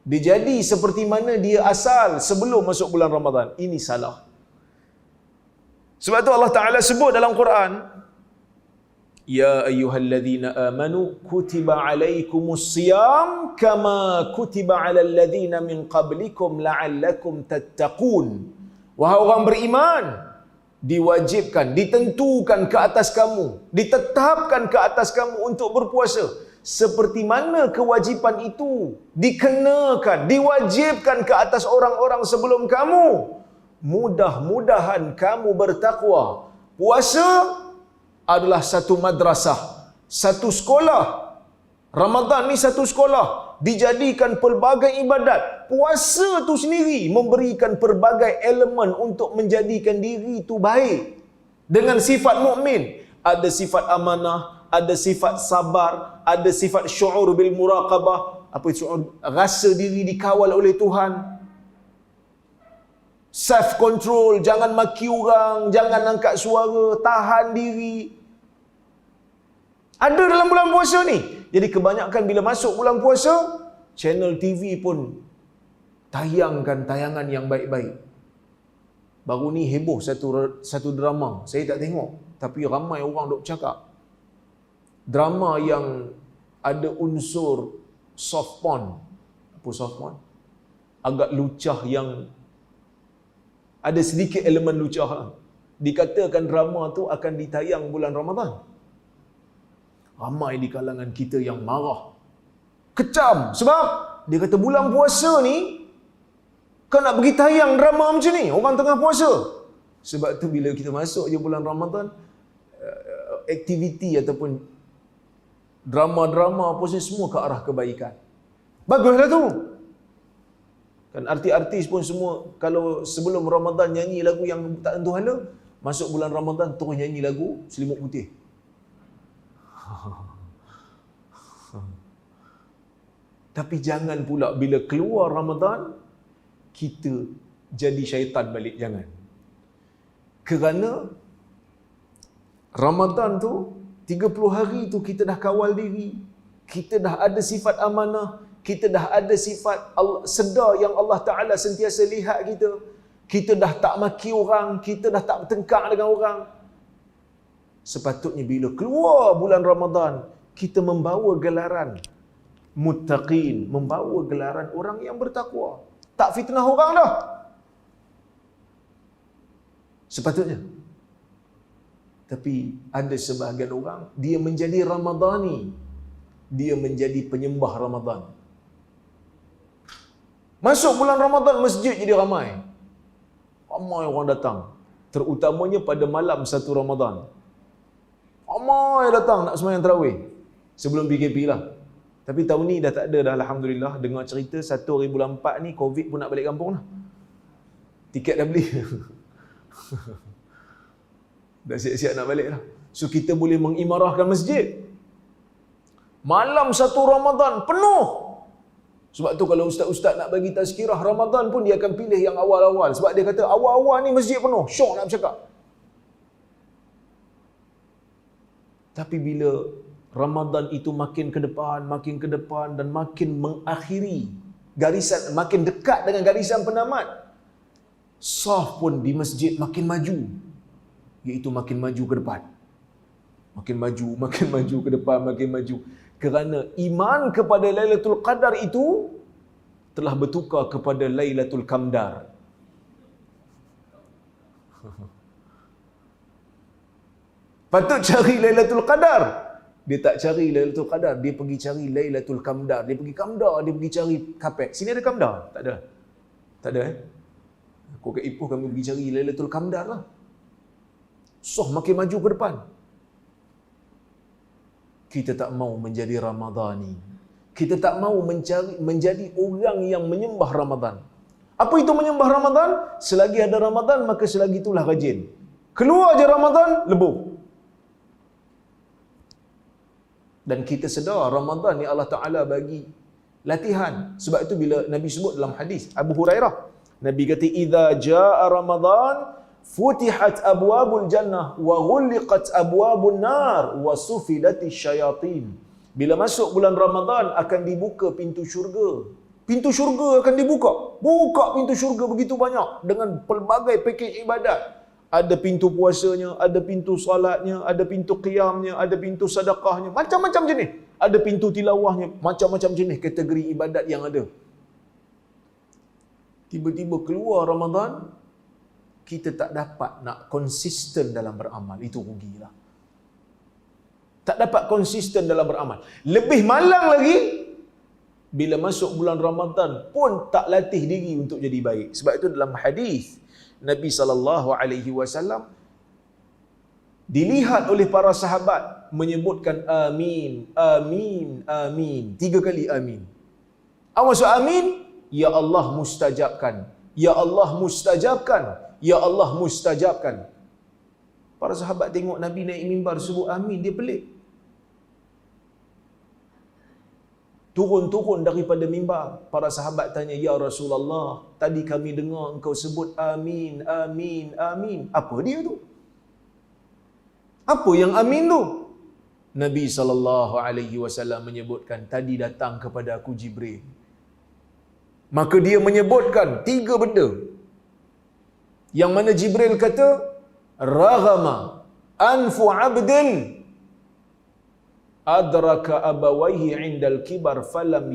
Dia jadi seperti mana dia asal sebelum masuk bulan Ramadan. Ini salah. Sebab tu Allah Ta'ala sebut dalam Quran, Ya ayyuhalladzina amanu kutiba alaikumus siyam kama kutiba alal ladzina min qablikum la'allakum tattaqun. Wahai orang beriman, diwajibkan, ditentukan ke atas kamu, ditetapkan ke atas kamu untuk berpuasa seperti mana kewajipan itu dikenakan, diwajibkan ke atas orang-orang sebelum kamu. Mudah-mudahan kamu bertakwa. Puasa adalah satu madrasah, satu sekolah. Ramadan ni satu sekolah, dijadikan pelbagai ibadat. Puasa tu sendiri memberikan pelbagai elemen untuk menjadikan diri tu baik. Dengan sifat mukmin, ada sifat amanah, ada sifat sabar, ada sifat syu'ur bil muraqabah. Apa syu'ur? Rasa diri dikawal oleh Tuhan. Self control, jangan maki orang, jangan angkat suara, tahan diri. Ada dalam bulan puasa ni. Jadi kebanyakan bila masuk bulan puasa, channel TV pun tayangkan tayangan yang baik-baik. Baru ni heboh satu drama. Saya tak tengok, tapi ramai orang duk cakap. Drama yang ada unsur soft porn. Apa soft porn? Agak lucah, yang ada sedikit elemen lucah. Dikatakan drama tu akan ditayang bulan Ramadan. Ramai di kalangan kita yang marah, kecam. Sebab dia kata bulan puasa ni kau nak pergi tayang drama macam ni, orang tengah puasa. Sebab tu bila kita masuk je bulan Ramadan, aktiviti ataupun drama-drama puasa semua ke arah kebaikan. Baguslah tu. Kan artis-artis pun semua kalau sebelum Ramadan nyanyi lagu yang tak tentu hala, masuk bulan Ramadan terus nyanyi lagu Selimut Putih. Tapi jangan pula bila keluar Ramadan kita jadi syaitan balik, jangan. Kerana Ramadan tu 30 hari tu kita dah kawal diri, kita dah ada sifat amanah, kita dah ada sifat sedar yang Allah Ta'ala sentiasa lihat kita. Kita dah tak maki orang, kita dah tak bertengkar dengan orang. Sepatutnya bila keluar bulan Ramadan, kita membawa gelaran muttaqin, membawa gelaran orang yang bertakwa. Tak fitnah orang dah. Sepatutnya. Tapi ada sebahagian orang, dia menjadi Ramadhani. Dia menjadi penyembah Ramadan. Masuk bulan Ramadan, masjid jadi ramai. Ramai orang datang. Terutamanya pada malam satu Ramadan. Ramai datang nak sembahyang tarawih. Sebelum PKP lah. Tapi tahun ni dah tak ada dah, Alhamdulillah. Dengar cerita 1 bulan 4 ni, Covid pun nak balik kampung lah. Tiket dah beli. Dah siap-siap nak balik lah. So kita boleh mengimarahkan masjid. Malam satu Ramadan penuh. Sebab tu kalau ustaz-ustaz nak bagi tazkirah Ramadan pun dia akan pilih yang awal-awal. Sebab dia kata awal-awal ni masjid penuh. Syok nak bercakap. Tapi bila Ramadan itu makin ke depan dan makin mengakhiri garisan, makin dekat dengan garisan penamat, saf pun di masjid makin maju. iaitu makin maju ke depan. Makin maju ke depan, makin maju. Kerana iman kepada Lailatul Qadar itu telah bertukar kepada Lailatul Qamdar. Patut cari Lailatul Qadar. Dia tak cari Lailatul Qadar, dia pergi cari Lailatul Qamdar. Dia pergi Qamdar, dia pergi cari kapek. Sini ada Qamdar? Tak ada. Tak ada Aku kat Ipoh kami pergi cari Lailatul Qamdar lah. Makin maju ke depan. Kita tak mau menjadi Ramadhani. Kita tak mau menjadi orang yang menyembah Ramadan. Apa itu menyembah Ramadan? Selagi ada Ramadan, maka selagi itulah rajin. Keluar je Ramadan, lebur. Dan kita sedar Ramadan ni Allah Ta'ala bagi latihan. Sebab itu bila Nabi sebut dalam hadis Abu Hurairah, Nabi kata, "Idza jaa Ramadan, futihat abwabul jannah wa ghulliqat abwabun nar wa sufidatis syayatin." Bila masuk bulan Ramadan akan dibuka pintu syurga. Pintu syurga akan dibuka. Buka pintu syurga begitu banyak dengan pelbagai pakej ibadat. Ada pintu puasanya, ada pintu solatnya, ada pintu qiyamnya, ada pintu sedekahnya, macam-macam jenis. Ada pintu tilawahnya, macam-macam jenis kategori ibadat yang ada. Tiba-tiba keluar Ramadan, kita tak dapat nak konsisten dalam beramal. Itu rugilah. Tak dapat konsisten dalam beramal. Lebih malang lagi, bila masuk bulan Ramadan pun tak latih diri untuk jadi baik. Sebab itu dalam hadis Nabi SAW dilihat oleh para sahabat menyebutkan amin, amin, amin. 3 kali amin. Apa maksud amin? Ya Allah mustajabkan. Ya Allah mustajabkan. Ya Allah mustajabkan. Para sahabat tengok Nabi naik mimbar sebut amin, dia pelik. Turun-turun daripada mimbar, para sahabat tanya, "Ya Rasulullah, tadi kami dengar engkau sebut amin, amin, amin. Apa dia tu? Apa yang amin tu?" Nabi SAW menyebutkan, "Tadi datang kepada aku Jibril. Maka dia menyebutkan 3 benda. Yang mana Jibril kata, raghama anfu abdin adraka abawaihi indal kibar falam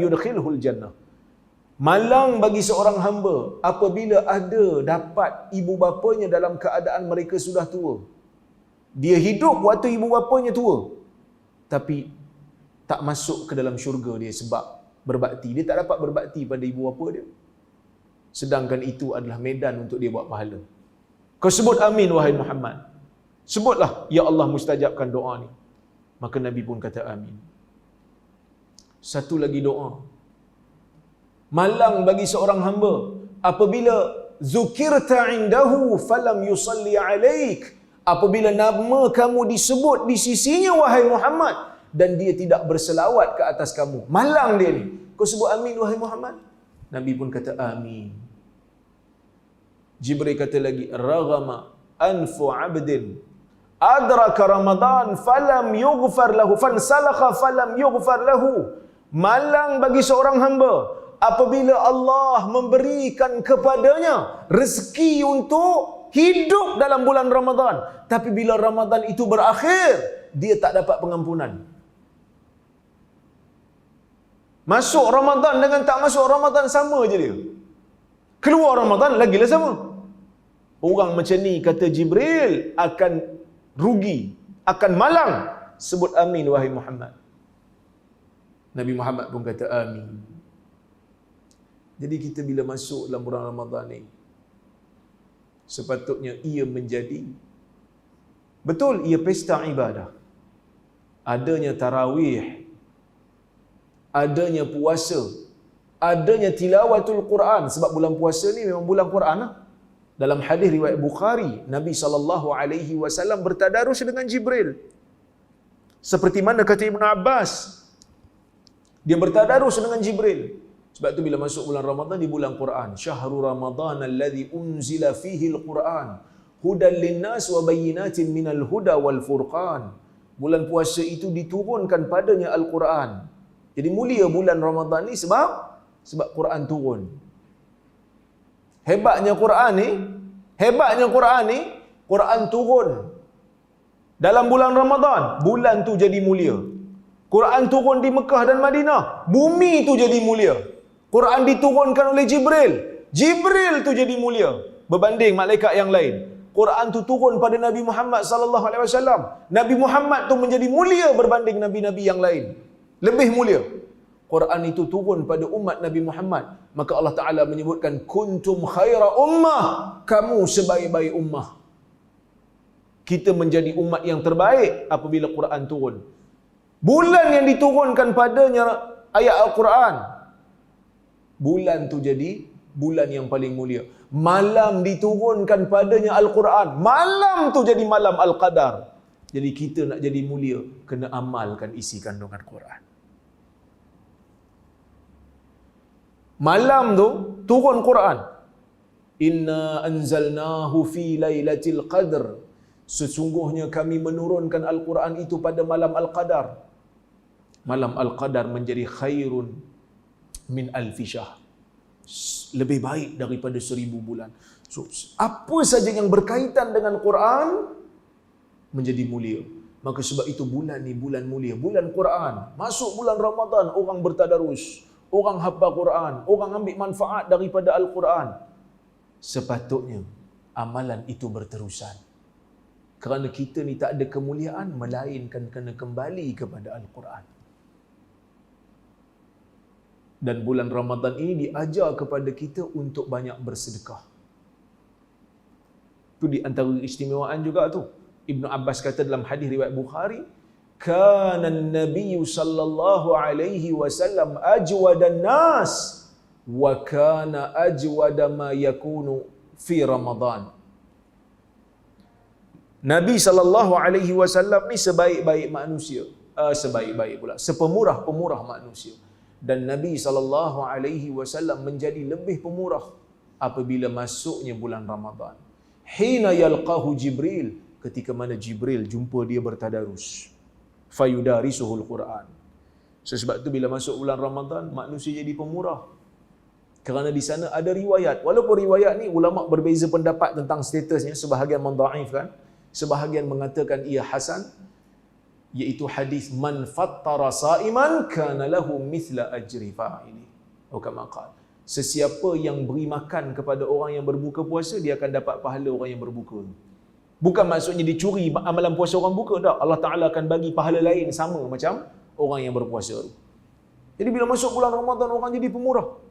yudkhilhul jannah." Malang bagi seorang hamba apabila ada dapat ibu bapanya dalam keadaan mereka sudah tua. Dia hidup waktu ibu bapanya tua, tapi tak masuk ke dalam syurga dia sebab berbakti. Dia tak dapat berbakti pada ibu bapa dia. Sedangkan itu adalah medan untuk dia buat pahala. Kau sebut amin wahai Muhammad. Sebutlah, ya Allah mustajabkan doa ni. Maka Nabi pun kata amin. Satu lagi doa. Malang bagi seorang hamba apabila zukirta indahu falam yusalli alaik. Apabila nama kamu disebut di sisinya wahai Muhammad dan dia tidak berselawat ke atas kamu. Malang dia ni. Kau sebut amin wahai Muhammad. Nabi pun kata amin. Jibril kata lagi, raghama anfu abdin adraka Ramadan falam yughfar lahu fansalakha falam yughfar lahu. Malang bagi seorang hamba apabila Allah memberikan kepadanya rezeki untuk hidup dalam bulan Ramadan, tapi bila Ramadan itu berakhir, dia tak dapat pengampunan. Masuk Ramadan dengan tak masuk Ramadan sama je dia. Keluar Ramadan lagilah sama. Orang macam ni kata Jibril akan rugi, akan malang. Sebut amin wahai Muhammad. Nabi Muhammad pun kata amin. Jadi kita bila masuk dalam bulan Ramadan ni, sepatutnya ia menjadi, betul, ia pesta ibadah. Adanya tarawih, adanya puasa, adanya tilawatul Quran. Sebab bulan puasa ni memang bulan Quran lah. Dalam hadis riwayat Bukhari, Nabi SAW bertadarus dengan Jibril. Seperti mana kata Ibn Abbas, dia bertadarus dengan Jibril. Sebab tu bila masuk bulan Ramadan, di bulan Quran, syahrul Ramadan alladhi unzila fihi al-Quran hudan linnas wa bayyinatin minal huda wal furqan. Bulan puasa itu diturunkan padanya Al-Quran. Jadi mulia bulan Ramadan ni sebab Quran turun. Hebatnya Quran ni, Quran turun dalam bulan Ramadan, bulan tu jadi mulia. Quran turun di Mekah dan Madinah, bumi tu jadi mulia. Quran diturunkan oleh Jibril tu jadi mulia berbanding malaikat yang lain. Quran tu turun pada Nabi Muhammad sallallahu alaihi wasallam. Nabi Muhammad tu menjadi mulia berbanding nabi-nabi yang lain. Lebih mulia. Quran itu turun pada umat Nabi Muhammad. Maka Allah Ta'ala menyebutkan, kuntum khaira ummah. Kamu sebaik-baik ummah. Kita menjadi umat yang terbaik apabila Quran turun. Bulan yang diturunkan padanya ayat Al-Quran, bulan tu jadi bulan yang paling mulia. Malam diturunkan padanya Al-Quran, malam tu jadi malam Al-Qadar. Jadi kita nak jadi mulia, kena amalkan isi kandungan Quran. Malam tu turun Quran. Inna anzalnahu fi lailatul qadr. Sesungguhnya kami menurunkan Al-Quran itu pada malam Al-Qadar. Malam Al-Qadar menjadi khairun min alfi syahr. Lebih baik daripada 1000 bulan. So, apa saja yang berkaitan dengan Quran menjadi mulia. Maka sebab itu bulan ni bulan mulia, bulan Quran. Masuk bulan Ramadan, orang bertadarus, orang hafal Quran, orang ambil manfaat daripada Al-Quran. Sepatutnya amalan itu berterusan. Kerana kita ni tak ada kemuliaan melainkan kena kembali kepada Al-Quran. Dan bulan Ramadan ini diajar kepada kita untuk banyak bersedekah. Itu di antara istimewaan juga tu. Ibnu Abbas kata dalam hadis riwayat Bukhari, kana an-nabiy sallallahu alaihi wasallam ajwadan nas wa kana ajwada ma yakunu fi Ramadan. Nabi sallallahu alaihi wasallam ni sebaik-baik manusia, sebaik-baik pula, sepemurah-pemurah manusia. Dan Nabi sallallahu alaihi wasallam menjadi lebih pemurah apabila masuknya bulan Ramadan. Hina yalqahu Jibril, ketika mana Jibril jumpa dia bertadarus. Fayudarisuhul Quran. So, sebab tu bila masuk bulan Ramadan, manusia jadi pemurah. Kerana di sana ada riwayat. Walaupun riwayat ni ulama berbeza pendapat tentang statusnya, sebahagian mendhaifkan, sebahagian mengatakan ia hasan, iaitu hadis man fattara saiman kana lahu mithla ajri fa'ili. Atau kama qala, sesiapa yang beri makan kepada orang yang berbuka puasa, dia akan dapat pahala orang yang berbuka. Bukan maksudnya dicuri amalan puasa orang buka, tak. Allah Ta'ala akan bagi pahala lain sama macam orang yang berpuasa. Jadi bila masuk bulan Ramadan, orang jadi pemurah.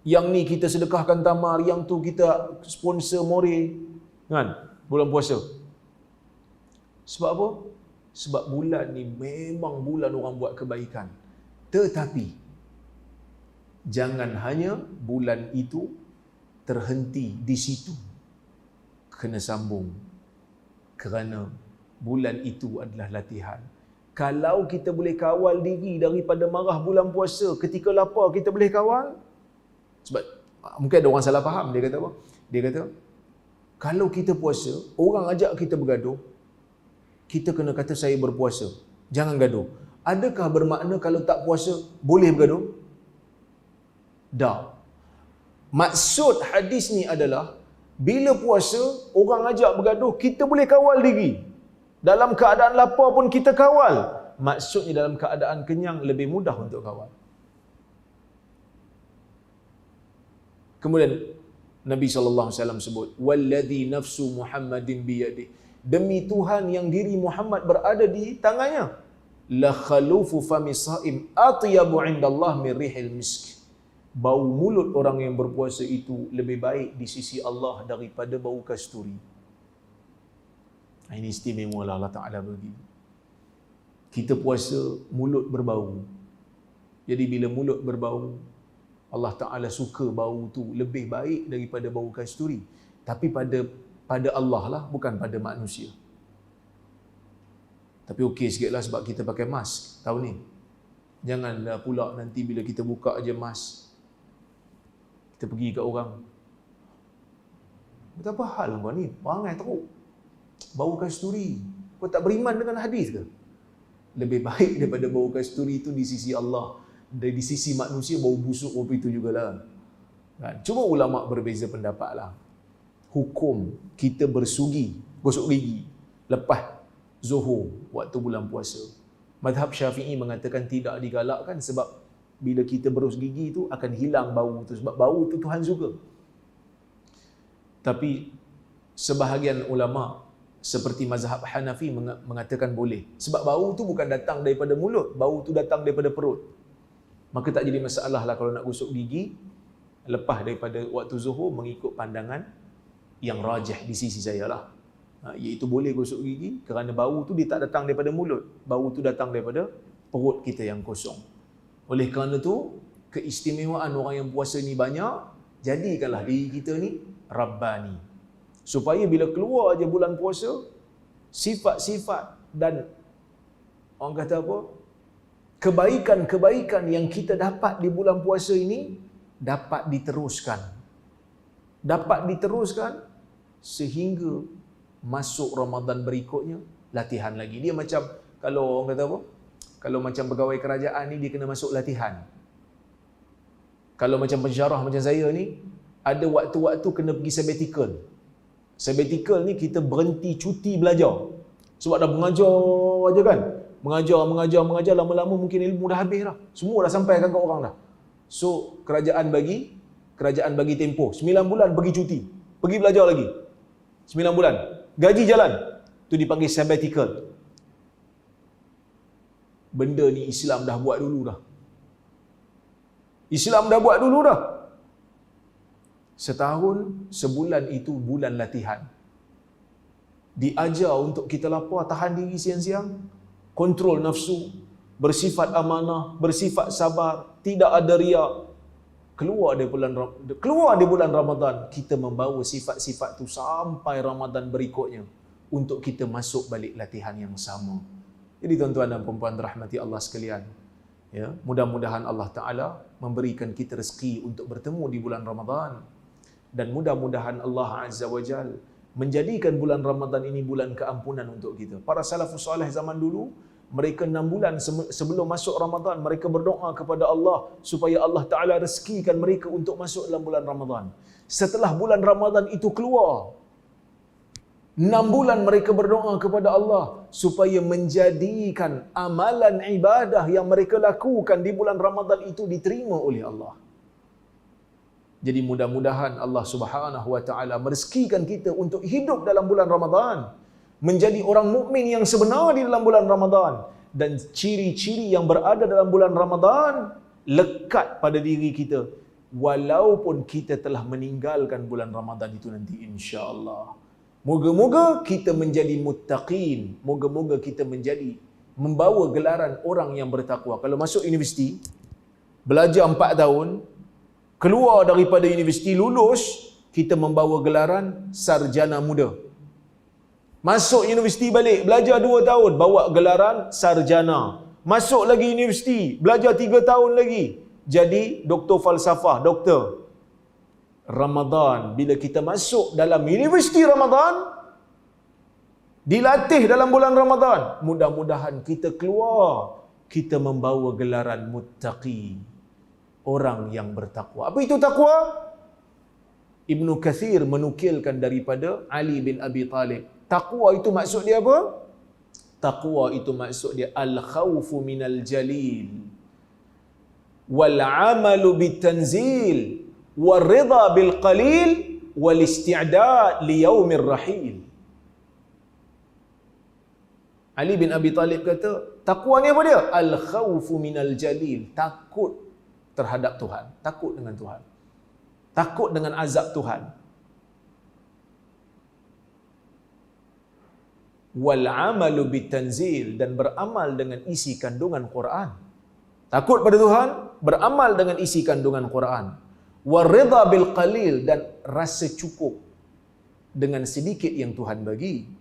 Yang ni kita sedekahkan tamar, yang tu kita sponsor more, kan? Bulan puasa. Sebab apa? Sebab bulan ni memang bulan orang buat kebaikan. Tetapi jangan hanya bulan itu terhenti di situ. Kena sambung. Kerana bulan itu adalah latihan. Kalau kita boleh kawal diri daripada marah bulan puasa, ketika lapar kita boleh kawal. Sebab mungkin ada orang salah faham. Dia kata apa? Dia kata, kalau kita puasa, orang ajak kita bergaduh, kita kena kata saya berpuasa. Jangan gaduh. Adakah bermakna kalau tak puasa boleh bergaduh? Tak. Maksud hadis ni adalah bila puasa orang ajak bergaduh, kita boleh kawal diri. Dalam keadaan lapar pun kita kawal. Maksudnya dalam keadaan kenyang lebih mudah untuk kawal. Kemudian Nabi SAW sebut, walladhi nafsu Muhammadin biyadih, demi Tuhan yang diri Muhammad berada di tangannya, la khalufu fami saim atyabu indallah min rihil misk. Bau mulut orang yang berpuasa itu lebih baik di sisi Allah daripada bau kasturi. Ini istimewa lah Allah Ta'ala bagi. Kita puasa, mulut berbau. Jadi bila mulut berbau, Allah Ta'ala suka bau tu lebih baik daripada bau kasturi. Tapi pada Allah lah, bukan pada manusia. Tapi okey sikit lah sebab kita pakai mask tahun ni. Janganlah pula nanti bila kita buka aja mask, kita pergi kat orang, betapa hal kau ni? Perangai teruk, bau kasturi. Kau tak beriman dengan hadis ke? Lebih baik daripada bau kasturi itu di sisi Allah. Dari sisi manusia, bau busuk apa itu jugalah. Kan? Cuma ulama berbeza pendapat lah. Hukum kita bersugi, gosok gigi lepas Zuhur waktu bulan puasa. Mazhab Syafi'i mengatakan tidak digalakkan sebab bila kita berus gigi tu akan hilang bau tu, sebab bau tu Tuhan suka. Tapi sebahagian ulama seperti mazhab Hanafi mengatakan boleh. Sebab bau tu bukan datang daripada mulut, bau tu datang daripada perut. Maka tak jadi masalah lah kalau nak gosok gigi lepas daripada waktu Zuhur mengikut pandangan yang rajih di sisi saya lah. Iaitu boleh gosok gigi kerana bau tu dia tak datang daripada mulut, bau tu datang daripada perut kita yang kosong. Oleh kerana tu, keistimewaan orang yang puasa ni banyak, jadikanlah diri kita ni Rabbani. Supaya bila keluar je bulan puasa, sifat-sifat dan orang kata apa? Kebaikan-kebaikan yang kita dapat di bulan puasa ini dapat diteruskan. Dapat diteruskan sehingga masuk Ramadan berikutnya, latihan lagi. Dia macam, kalau orang kata apa? Kalau macam pegawai kerajaan ni, dia kena masuk latihan. Kalau macam pensyarah macam saya ni, ada waktu-waktu kena pergi sabbatical. Sabbatical ni kita berhenti cuti belajar. Sebab dah mengajar aja kan. Mengajar, lama-lama mungkin ilmu dah habis dah. Semua dah sampaikan kat orang dah. So, kerajaan bagi tempoh 9 bulan pergi cuti. Pergi belajar lagi. 9 bulan. Gaji jalan. Tu dipanggil sabbatical. Benda ni Islam dah buat dulu dah. Islam dah buat dulu dah. Setahun, sebulan itu bulan latihan. Diajar untuk kita lapar, tahan diri siang-siang, kontrol nafsu, bersifat amanah, bersifat sabar, tidak ada riak. Keluar di bulan Ramadan, kita membawa sifat-sifat tu sampai Ramadan berikutnya untuk kita masuk balik latihan yang sama. Jadi tuan-tuan dan puan-puan rahmati Allah sekalian, ya, mudah-mudahan Allah Ta'ala memberikan kita rezeki untuk bertemu di bulan Ramadan, dan mudah-mudahan Allah Azza wa Jal menjadikan bulan Ramadan ini bulan keampunan untuk kita. Para salafus salih zaman dulu, mereka 6 bulan sebelum masuk Ramadan, mereka berdoa kepada Allah supaya Allah Ta'ala rezekikan mereka untuk masuk dalam bulan Ramadan. Setelah bulan Ramadan itu keluar, 6 bulan mereka berdoa kepada Allah supaya menjadikan amalan ibadah yang mereka lakukan di bulan Ramadan itu diterima oleh Allah. Jadi mudah-mudahan Allah Subhanahu wa Ta'ala merezekikan kita untuk hidup dalam bulan Ramadan, menjadi orang mukmin yang sebenar di dalam bulan Ramadan, dan ciri-ciri yang berada dalam bulan Ramadan lekat pada diri kita walaupun kita telah meninggalkan bulan Ramadan itu nanti, insya-Allah. Moga-moga kita menjadi muttaqin, moga-moga kita membawa gelaran orang yang bertakwa. Kalau masuk universiti, belajar 4 tahun, keluar daripada universiti, lulus, kita membawa gelaran sarjana muda. Masuk universiti balik, belajar 2 tahun, bawa gelaran sarjana. Masuk lagi universiti, belajar 3 tahun lagi, jadi doktor falsafah, doktor. Ramadan, bila kita masuk dalam universiti Ramadan, dilatih dalam bulan Ramadan, mudah-mudahan kita keluar, kita membawa gelaran muttaqi, orang yang bertakwa. Apa itu takwa? Ibnu Kathir menukilkan daripada Ali bin Abi Talib. Takwa itu maksud dia apa? Takwa itu maksud dia al-khawfu minal jalil, wal-amalu bitanzil, wal-ridha bil-qalil, wal-isti'dad liyaumir rahil. Ali bin Abi Talib kata, takwa ni apa dia? Al-khawfu minal jalil, takut terhadap Tuhan, takut dengan Tuhan, takut dengan azab Tuhan. Wal amalu bitanzil, dan beramal dengan isi kandungan Quran. Takut pada Tuhan, beramal dengan isi kandungan Quran. Waridha bil qalil, dan rasa cukup dengan sedikit yang Tuhan bagi.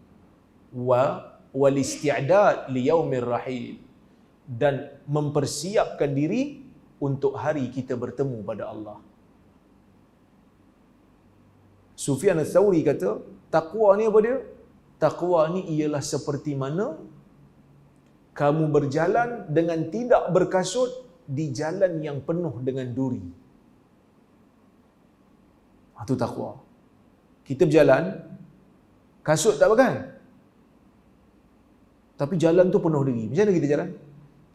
Wal isti'dad li yaumir rahil, dan mempersiapkan diri untuk hari kita bertemu pada Allah. Sufyan Ats-Tsauri kata, takwa ni apa dia? Takwa ni ialah seperti mana kamu berjalan dengan tidak berkasut di jalan yang penuh dengan duri. Itu takwa. Kita berjalan, kasut tak pakai, tapi jalan tu penuh duri. Macam mana kita jalan?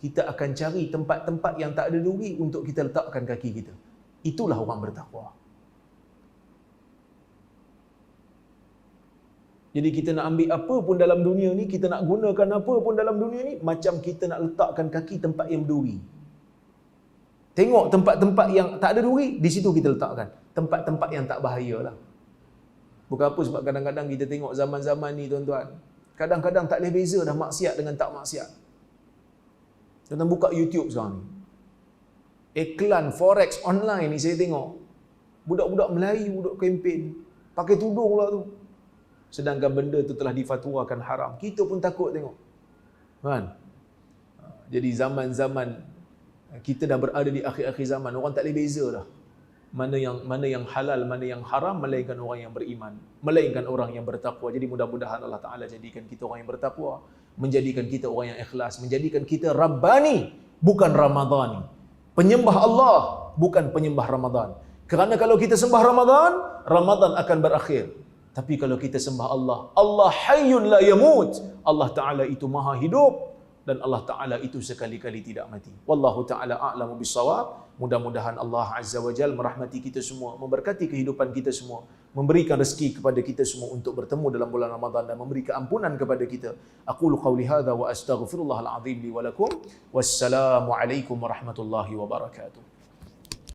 Kita akan cari tempat-tempat yang tak ada duri untuk kita letakkan kaki kita. Itulah orang bertakwa. Jadi kita nak ambil apa pun dalam dunia ni, kita nak gunakan apa pun dalam dunia ni, macam kita nak letakkan kaki tempat yang berduri. Tengok tempat-tempat yang tak ada duri, di situ kita letakkan. Tempat-tempat yang tak bahaya lah. Bukan apa, sebab kadang-kadang kita tengok zaman-zaman ni tuan-tuan, kadang-kadang tak boleh beza dah maksiat dengan tak maksiat. Tuan-tuan buka YouTube sekarang ni, iklan forex online ni saya tengok, budak-budak Melayu duk kempen, pakai tudung lah tu. Sedangkan benda tu telah difatwakan haram. Kita pun takut tengok. Kan? Jadi zaman-zaman kita dah berada di akhir-akhir zaman, orang tak boleh beza dah. Mana yang halal, mana yang haram, melainkan orang yang beriman, melainkan orang yang bertakwa. Jadi mudah-mudahan Allah Ta'ala jadikan kita orang yang bertakwa, menjadikan kita orang yang ikhlas, menjadikan kita Rabbani, bukan Ramadhani. Penyembah Allah, bukan penyembah Ramadan. Kerana kalau kita sembah Ramadan, Ramadan akan berakhir. Tapi kalau kita sembah Allah, Allah hayyun la yamut. Allah Ta'ala itu maha hidup, dan Allah Ta'ala itu sekali-kali tidak mati. Wallahu Ta'ala a'lamu bissawab. Mudah-mudahan Allah Azza wa Jal merahmati kita semua, memberkati kehidupan kita semua, memberikan rezeki kepada kita semua untuk bertemu dalam bulan Ramadan, dan memberi keampunan kepada kita. Aqulu qawli hadha wa astaghfirullahal azim li wa lakum. Wassalamu alaikum warahmatullahi wabarakatuh.